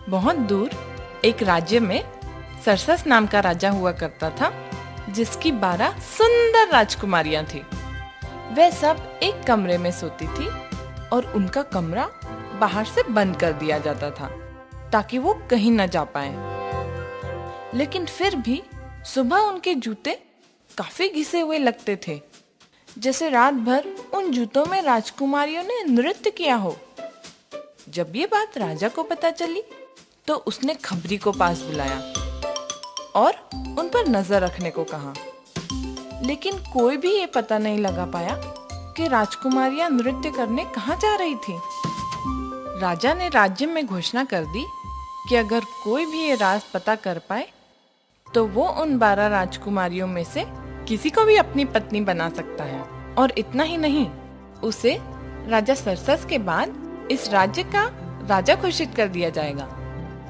बहुत दूर एक राज्य में सरसस नाम का राजा हुआ करता था, जिसकी 12 सुंदर राजकुमारियां थी। वे सब एक कमरे में सोती थी और उनका कमरा बाहर से बंद कर दिया जाता था ताकि वो कहीं न जा पाए। लेकिन फिर भी सुबह उनके जूते काफी घिसे हुए लगते थे, जैसे रात भर उन जूतों में राजकुमारियों ने नृत्य किया हो। जब ये बात राजा को पता चली तो उसने खबरी को पास बुलाया और उन पर नजर रखने को कहा। लेकिन कोई भी ये पता नहीं लगा पाया कि राजकुमारियां नृत्य करने कहाँ जा रही थी। राजा ने राज्य में घोषणा कर दी कि अगर कोई भी ये राज पता कर पाए तो वो उन 12 राजकुमारियों में से किसी को भी अपनी पत्नी बना सकता है। और इतना ही नहीं, उसे राजा सरसस के बाद इस राज्य का राजा घोषित कर दिया जाएगा।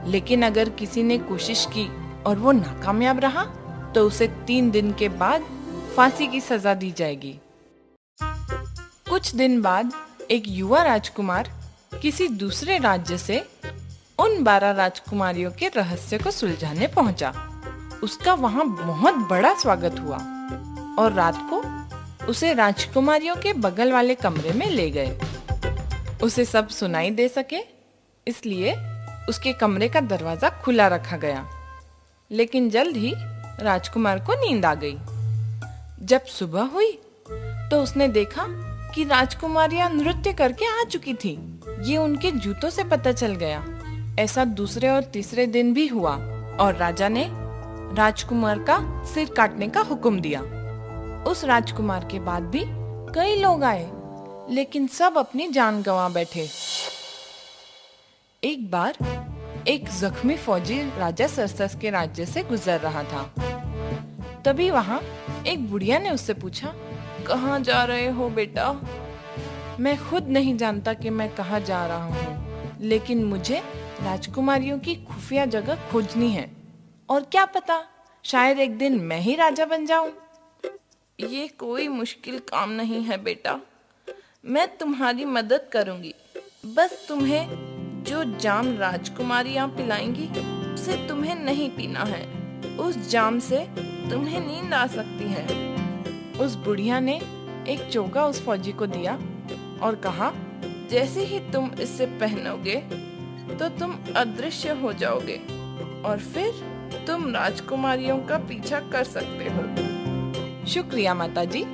लेकिन अगर किसी ने कोशिश की और वो नाकामयाब रहा तो उसे 3 दिन के बाद फांसी की सजा दी जाएगी। कुछ दिन बाद एक युवा राजकुमार किसी दूसरे राज्य से उन 12 राजकुमारियों के रहस्य को सुलझाने पहुंचा। उसका वहां बहुत बड़ा स्वागत हुआ और रात को उसे राजकुमारियों के बगल वाले कमरे में ले गए। उसे सब सुनाई दे सके इसलिए उसके कमरे का दरवाजा खुला रखा गया। लेकिन जल्द ही राजकुमार को नींद आ गई। जब सुबह हुई तो उसने देखा कि राजकुमारियां नृत्य करके आ चुकी थी। ये उनके जूतों से पता चल गया। ऐसा दूसरे और तीसरे दिन भी हुआ और राजा ने राजकुमार का सिर काटने का हुक्म दिया। उस राजकुमार के बाद भी कई लोग आए, लेकिन सब अपनी जान गंवा बैठे। एक बार एक जख्मी फौजी राजा सरसस के राज्य से गुजर रहा था। तभी वहां एक बुढ़िया ने उससे पूछा, कहाँ जा रहे हो बेटा? मैं खुद नहीं जानता कि मैं कहाँ जा रहा हूँ, लेकिन मुझे राजकुमारियों की खुफिया जगह खोजनी है और क्या पता शायद एक दिन मैं ही राजा बन जाऊं। ये कोई मुश्किल काम नहीं है बेटा, मैं तुम्हारी मदद करूंगी। बस तुम्हें जो जाम राजकुमारियां पिलाएंगी उसे तुम्हें नहीं पीना है। उस जाम से तुम्हें नींद आ सकती है। उस बुढ़िया ने एक चोगा उस फौजी को दिया और कहा, जैसे ही तुम इसे पहनोगे तो तुम अदृश्य हो जाओगे और फिर तुम राजकुमारियों का पीछा कर सकते हो। शुक्रिया माताजी।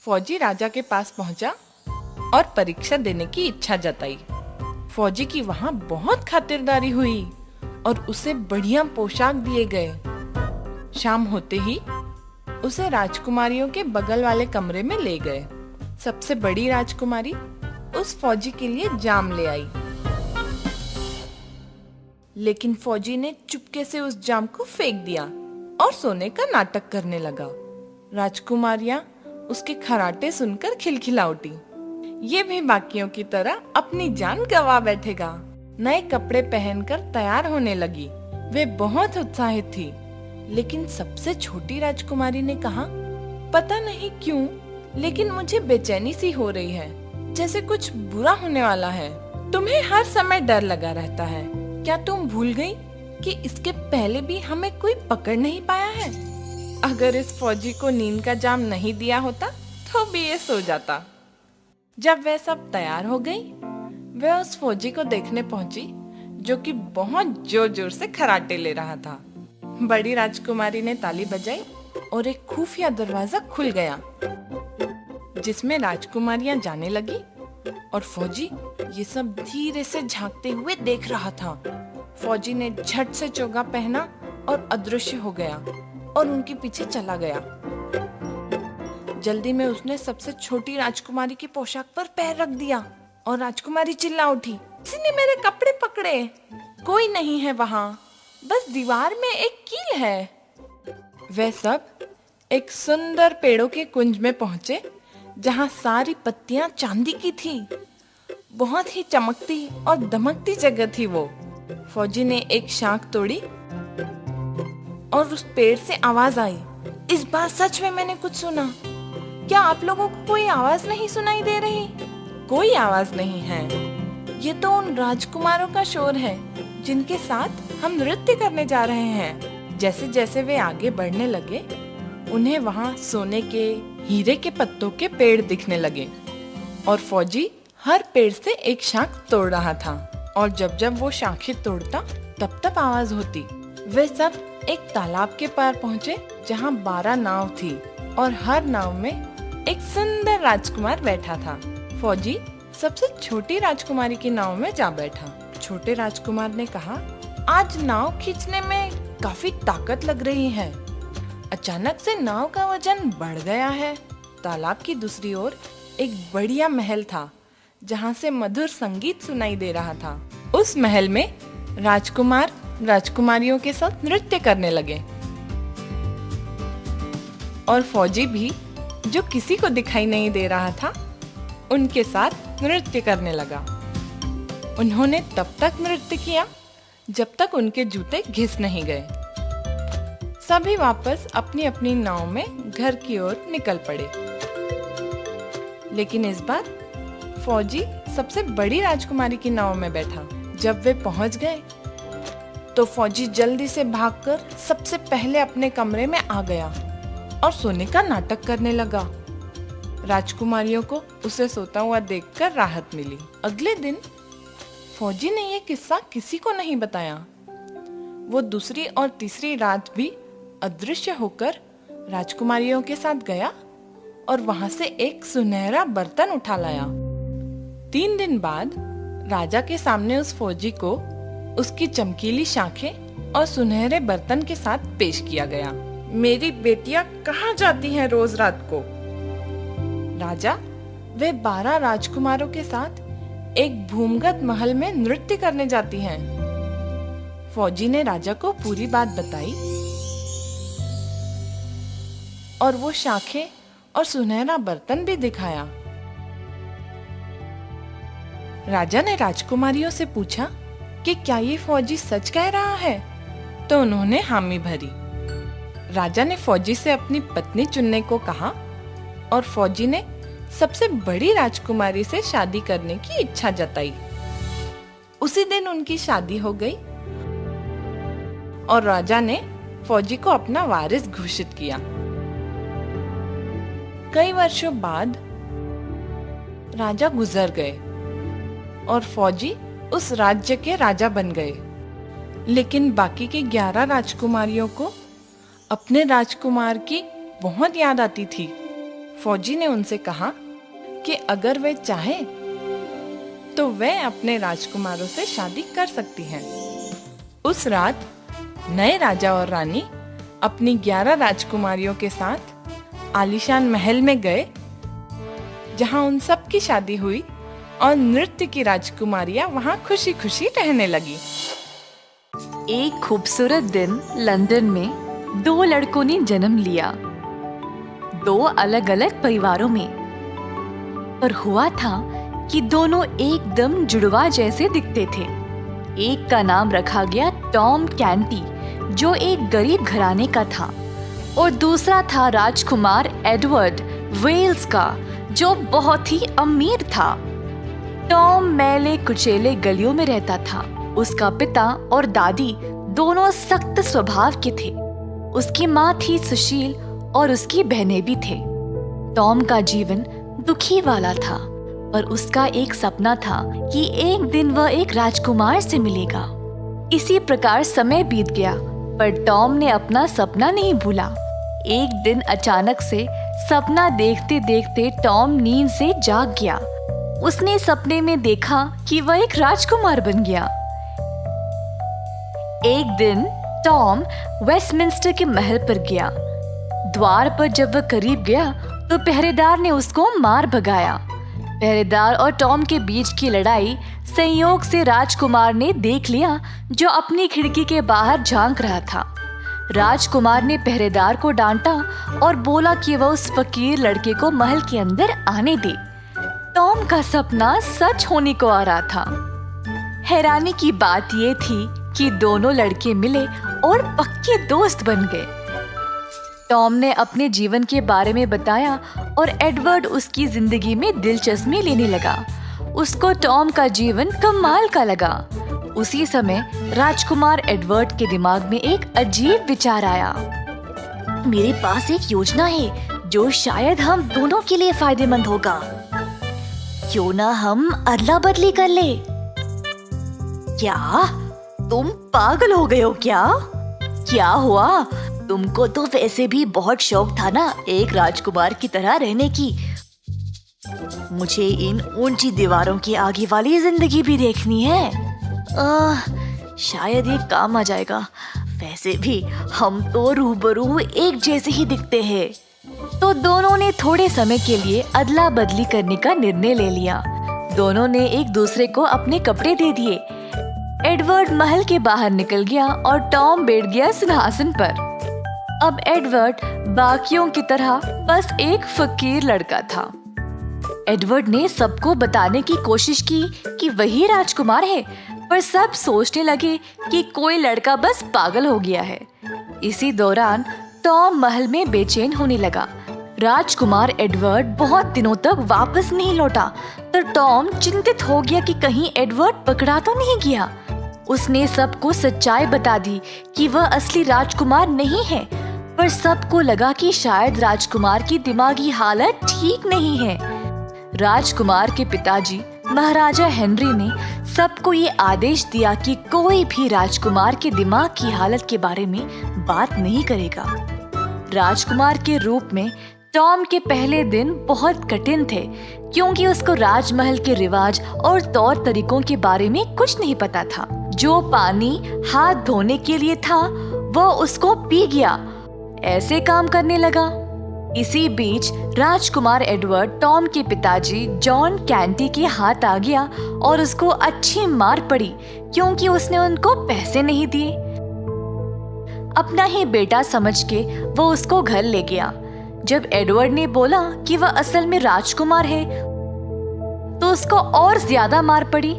फौजी राजा के पास पहुंचा और परीक्षा देने की इच्छा जताई। फौजी की वहां बहुत खातिरदारी हुई और उसे बढ़िया पोशाक दिए गए। शाम होते ही उसे राजकुमारियों के बगल वाले कमरे में ले गए। सबसे बड़ी राजकुमारी उस फौजी के लिए जाम ले आई, लेकिन फौजी ने चुपके से उस जाम को फेंक दिया और सोने का नाटक करने लगा। राजकुमारियां उसके खर्राटे सुनकर खिलखिला उठी। ये भी बाकियों की तरह अपनी जान गंवा बैठेगा। नए कपड़े पहनकर तैयार होने लगी। वे बहुत उत्साहित थी। लेकिन सबसे छोटी राजकुमारी ने कहा, पता नहीं क्यों, लेकिन मुझे बेचैनी सी हो रही है, जैसे कुछ बुरा होने वाला है। तुम्हें हर समय डर लगा रहता है। क्या तुम भूल गई कि इसके पहले भी हमें कोई पकड़ नहीं पाया है? अगर इस फौजी को नींद का जाम नहीं दिया होता तो भी ये सो जाता। जब वह सब तैयार हो गई, वह उस फौजी को देखने पहुंची जो कि बहुत जोर जोर से खर्राटे ले रहा था। बड़ी राजकुमारी ने ताली बजाई और एक खुफिया दरवाजा खुल गया जिसमें राजकुमारियां जाने लगी और फौजी ये सब धीरे से झांकते हुए देख रहा था। फौजी ने झट से चोगा पहना और अदृश्य हो गया और उनके पीछे चला गया। जल्दी में उसने सबसे छोटी राजकुमारी की पोशाक पर पैर रख दिया और राजकुमारी चिल्ला उठी, किसी ने मेरे कपड़े पकड़े। कोई नहीं है वहां, बस दीवार में एक कील है। वे सब एक सुंदर पेड़ों के कुंज में पहुंचे जहां सारी पत्तियां चांदी की थी। बहुत ही चमकती और दमकती जगह थी वो। फौजी ने एक शाख तोड़ी और उस पेड़ से आवाज आई, इस बार सच में मैंने कुछ सुना। क्या आप लोगों को कोई आवाज नहीं सुनाई दे रही? कोई आवाज नहीं है। ये तो उन राजकुमारों का शोर है जिनके साथ हम नृत्य करने जा रहे हैं। जैसे जैसे वे आगे बढ़ने लगे, उन्हें वहाँ सोने के, हीरे के पत्तों के पेड़ दिखने लगे और फौजी हर पेड़ से एक शाख तोड़ रहा था और जब जब वो शाखें तोड़ता तब तब आवाज होती। वे सब एक तालाब के पार पहुँचे जहाँ 12 नाव थी और हर नाव में एक सुंदर राजकुमार बैठा था। फौजी सबसे छोटी राजकुमारी की नाव में जा बैठा। छोटे राजकुमार ने कहा, आज नाव खींचने में काफी ताकत लग रही है। अचानक से नाव का वजन बढ़ गया है। तालाब की दूसरी ओर एक बढ़िया महल था जहाँ से मधुर संगीत सुनाई दे रहा था। उस महल में राजकुमार राजकुमारियों के साथ नृत्य करने लगे और फौजी भी, जो किसी को दिखाई नहीं दे रहा था, उनके साथ नृत्य करने लगा। उन्होंने तब तक नृत्य किया जब तक उनके जूते घिस नहीं गए। सभी वापस अपनी अपनी नाव में घर की ओर निकल पड़े। लेकिन इस बार फौजी सबसे बड़ी राजकुमारी की नाव में बैठा। जब वे पहुंच गए तो फौजी जल्दी से भागकर सबसे पहले अपने कमरे में आ गया और सोने का नाटक करने लगा। राजकुमारियों को उसे सोता हुआ देखकर राहत मिली। अगले दिन फौजी ने यह किस्सा किसी को नहीं बताया। वो दूसरी और तीसरी रात भी अदृश्य होकर राजकुमारियों के साथ गया और वहां से एक सुनहरा बर्तन उठा लाया। 3 दिन बाद राजा के सामने उस फौजी को उसकी चमकीली शाखें और सुनहरे बर्तन के साथ पेश किया गया। मेरी बेटियां कहाँ जाती हैं रोज रात को? राजा वे 12 राजकुमारों के साथ एक भूमिगत महल में नृत्य करने जाती हैं। फौजी ने राजा को पूरी बात बताई और वो शाखें और सुनहरा बर्तन भी दिखाया। राजा ने राजकुमारियों से पूछा कि क्या ये फौजी सच कह रहा है, तो उन्होंने हामी भरी। राजा ने फौजी से अपनी पत्नी चुनने को कहा और फौजी ने सबसे बड़ी राजकुमारी से शादी करने की इच्छा जताई। उसी दिन उनकी शादी हो गई और राजा ने फौजी को अपना वारिस घोषित किया। कई वर्षों बाद राजा गुजर गए और फौजी उस राज्य के राजा बन गए। लेकिन बाकी के 11 राजकुमारियों को अपने राजकुमार की बहुत याद आती थी। फौजी ने उनसे कहा कि अगर वे चाहें तो वे अपने राजकुमारों से शादी कर सकती हैं। उस रात नए राजा और रानी अपनी 11 राजकुमारियों के साथ आलीशान महल में गए, जहां उन सब की शादी हुई और नृत्य की राजकुमारियां वहां खुशी खुशी रहने लगी। एक खूबसूरत दिन लंदन में 2 लड़कों ने जन्म लिया, 2 अलग अलग परिवारों में। पर हुआ था कि दोनों एकदम जुड़वा जैसे दिखते थे। एक का नाम रखा गया टॉम कैंटी, जो एक गरीब घराने का था, और दूसरा था राजकुमार एडवर्ड वेल्स का, जो बहुत ही अमीर था। टॉम मैले कुचेले गलियों में रहता था। उसका पिता और दादी दोनों सख्त स्वभाव के थे। उसकी माँ थी सुशील और उसकी बहनें भी थे। टॉम का जीवन दुखी वाला था, पर उसका एक सपना था कि एक दिन वह एक राजकुमार से मिलेगा। इसी प्रकार समय बीत गया, पर टॉम ने अपना सपना नहीं भूला। एक दिन अचानक से सपना देखते देखते टॉम नींद से जाग गया। उसने सपने में देखा कि वह एक राजकुमार बन गया। एक दिन टॉम वेस्टमिंस्टर के महल पर गया। द्वार पर जब वह करीब गया तो पहरेदार ने उसको मार भगाया। पहरेदार और टॉम के बीच की लड़ाई संयोग से राजकुमार ने देख लिया, जो अपनी खिड़की के बाहर झांक रहा था। राजकुमार ने पहरेदार को डांटा और बोला कि वह उस फकीर लड़के को महल के अंदर आने दे। टॉम का सपना सच होने को आ रहा था। हैरानी की बात यह थी कि दोनों लड़के मिले और पक्के दोस्त बन गए। टॉम ने अपने जीवन के बारे में बताया और एडवर्ड उसकी जिंदगी में दिलचस्पी लेने लगा। उसको टॉम का जीवन कमाल का लगा। उसी समय राजकुमार एडवर्ड के दिमाग में एक अजीब विचार आया। मेरे पास एक योजना है जो शायद हम दोनों के लिए फायदेमंद होगा। क्यों ना हम अदला बदली कर ले? क्या तुम पागल हो गए हो क्या? क्या हुआ? तुमको तो वैसे भी बहुत शौक था ना एक राजकुमार की तरह रहने की। मुझे इन ऊंची दीवारों की आगे वाली जिंदगी भी देखनी है। शायद ये काम आ जाएगा। वैसे भी हम तो रूबरू एक जैसे ही दिखते हैं। तो दोनों ने थोड़े समय के लिए अदला बदली करने का निर्णय ले लिया। दोनों ने एक दूसरे को अपने कपड़े दे दिए। एडवर्ड महल के बाहर निकल गया और टॉम बैठ गया सिंहासन पर। अब एडवर्ड बाकियों की तरह बस एक फकीर लड़का था। एडवर्ड ने सबको बताने की कोशिश की कि वही राजकुमार है, पर सब सोचने लगे कि कोई लड़का बस पागल हो गया है। इसी दौरान टॉम महल में बेचैन होने लगा। राजकुमार एडवर्ड बहुत दिनों तक वापस नहीं लौटा, तो टॉम चिंतित हो गया कि कहीं एडवर्ड पकड़ा तो नहीं गया। उसने सबको सच्चाई बता दी कि वह असली राजकुमार नहीं है, पर सबको लगा कि शायद राजकुमार की दिमागी हालत ठीक नहीं है। राजकुमार के पिताजी महाराजा हेनरी ने सबको ये आदेश दिया कि कोई भी राजकुमार के दिमाग की हालत के बारे में बात नहीं करेगा। राजकुमार के रूप में टॉम के पहले दिन बहुत कठिन थे, क्योंकि उसको राजमहल के रिवाज और तौर तरीकों के बारे में कुछ नहीं पता था। जो पानी हाथ धोने के लिए था वो उसको पी गया, ऐसे काम करने लगा। इसी बीच राजकुमार एडवर्ड टॉम के पिताजी जॉन कैंटी के हाथ आ गया और उसको अच्छी मार पड़ी, क्योंकि उसने उनको पैसे नहीं दिए। अपना ही बेटा समझ के वो उसको घर ले गया। जब एडवर्ड ने बोला कि वह असल में राजकुमार है, तो उसको और ज्यादा मार पड़ी।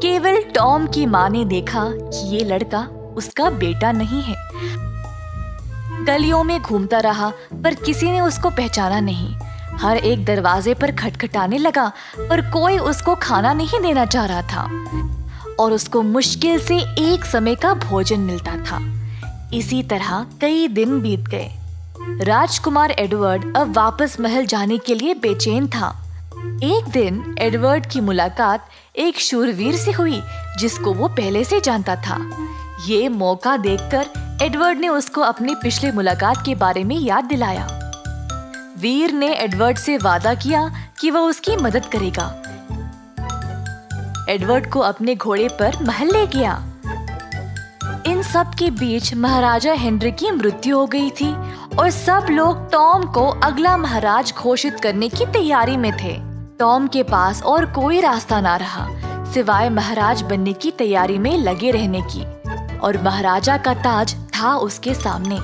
केवल टॉम की माँ ने देखा कि ये लड़का उसका बेटा नहीं है। गलियों में घूमता रहा, पर किसी ने उसको पहचाना नहीं। हर एक दरवाजे पर खटखटाने लगा, पर कोई उसको खाना नहीं देना चाह रहा था और उसको मुश्किल से एक समय का भोजन मिलता था। इसी तरह कई दिन बीत गए। राजकुमार एडवर्ड अब वापस महल जाने के लिए बेचैन था। एक दिन एडवर्ड की मुलाकात एक शूरवीर से हुई, जिसको वो पहले से जानता था। ये मौका देखकर एडवर्ड ने उसको अपनी पिछली मुलाकात के बारे में याद दिलाया। वीर ने एडवर्ड से वादा किया कि वह उसकी मदद करेगा। एडवर्ड को अपने घोड़े पर महल ले गया। इन सब के बीच महाराजा हेनरी की मृत्यु हो गई थी और सब लोग टॉम को अगला महाराज घोषित करने की तैयारी में थे। टॉम के पास और कोई रास्ता ना रहा सिवाय महाराज बनने की तैयारी में लगे रहने की, और महाराजा का ताज था उसके सामने।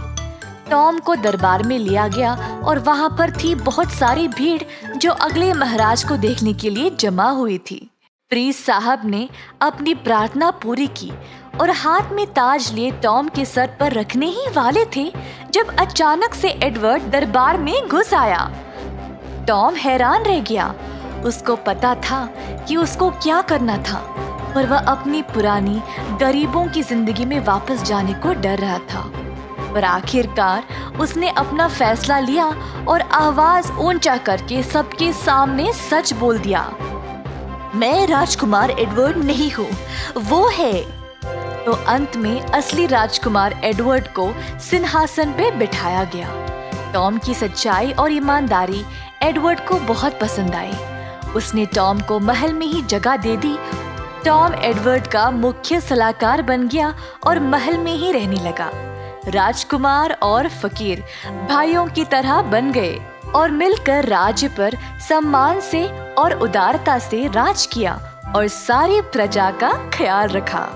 टॉम को दरबार में लिया गया और वहाँ पर थी बहुत सारी भीड़ जो अगले महाराज को देखने के लिए जमा हुई थी। प्रीस्ट साहब ने अपनी प्रार्थना पूरी की और हाथ में ताज लिए टॉम के सर पर रखने ही वाले थे, जब अचानक से एडवर्ड दरबार में घुस आया। टॉम हैरान रह गया। उसको पता था कि उसको क्या करना था, पर वह अपनी पुरानी गरीबों की जिंदगी में वापस जाने को डर रहा था। पर आखिरकार उसने अपना फैसला लिया और आवाज ऊंचा करके सबके सामने सच बोल दिया, मैं राजकुमार एडवर्ड नहीं हूँ, वो है। तो अंत में असली राजकुमार एडवर्ड को सिंहासन पे बिठाया गया। टॉम की सच्चाई और ईमानदारी एडवर्ड को बहुत पसंद आई। उसने टॉम को महल में ही जगह दे दी। टॉम एडवर्ड का मुख्य सलाहकार बन गया और महल में ही रहने लगा। राजकुमार और फकीर भाइयों की तरह बन गए और मिलकर राज्य पर सम्मान से और उदारता से राज किया और सारी प्रजा का ख्याल रखा।